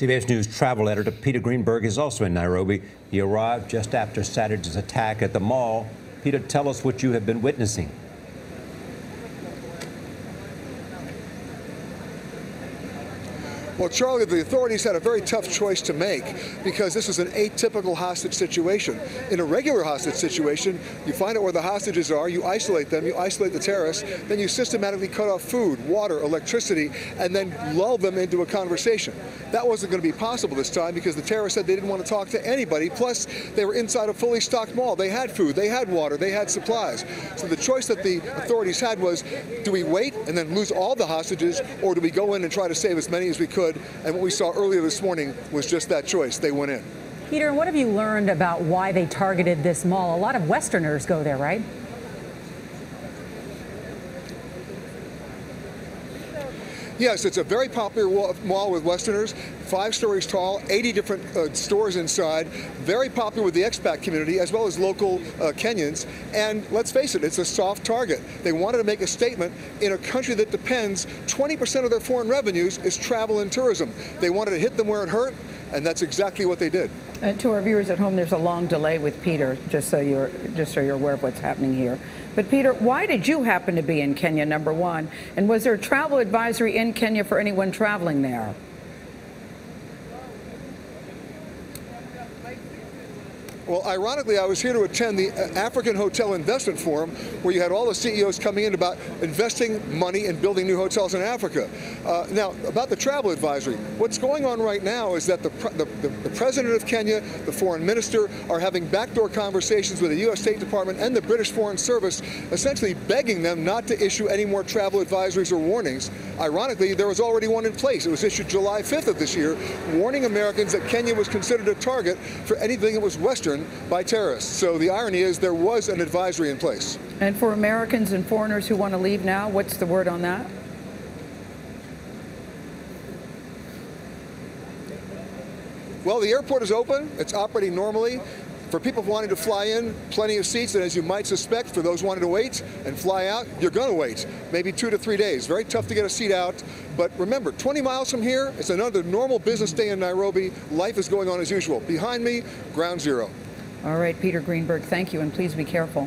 CBS News travel editor Peter Greenberg is also in Nairobi. He arrived just after Saturday's attack at the mall. Peter, tell us what you have been witnessing. Well, Charlie, the authorities had a very tough choice to make because this is an atypical hostage situation. In a regular hostage situation, you find out where the hostages are, you isolate them, you isolate the terrorists, then you systematically cut off food, water, electricity, and then lull them into a conversation. That wasn't going to be possible this time because the terrorists said they didn't want to talk to anybody. Plus, they were inside a fully stocked mall. They had food, they had water, they had supplies. So the choice that the authorities had was, do we wait and then lose all the hostages, or do we go in and try to save as many as we could? And what we saw earlier this morning was just that choice. They went in. Peter, what have you learned about why they targeted this mall? A lot of Westerners go there, right? Yes, it's a very popular mall with Westerners, 5 stories tall, 80 different stores inside, very popular with the expat community as well as local Kenyans. And let's face it, it's a soft target. They wanted to make a statement in a country that depends, 20% of their foreign revenues is travel and tourism. They wanted to hit them where it hurt, and that's exactly what they did. To our viewers at home, there's a long delay with Peter, just so you're aware of what's happening here. But Peter, why did you happen to be in Kenya, number one? And was there a travel advisory in Kenya for anyone traveling there? Well, ironically, I was here to attend the African Hotel Investment Forum, where you had all the CEOs coming in about investing money and building new hotels in Africa. Now, about the travel advisory, what's going on right now is that the president of Kenya, the foreign minister, are having backdoor conversations with the U.S. State Department and the British Foreign Service, essentially begging them not to issue any more travel advisories or warnings. Ironically, there was already one in place. It was issued July 5th of this year, warning Americans that Kenya was considered a target for anything that was Western by terrorists. So the irony is there was an advisory in place. And for Americans and foreigners who want to leave now, what's the word on that? Well, the airport is open. It's operating normally. For people wanting to fly in, plenty of seats, and as you might suspect, for those wanting to wait and fly out, you're going to wait. Maybe 2 to 3 days. Very tough to get a seat out. But remember, 20 miles from here, it's another normal business day in Nairobi. Life is going on as usual. Behind me, ground zero. All right, Peter Greenberg, thank you, and please be careful.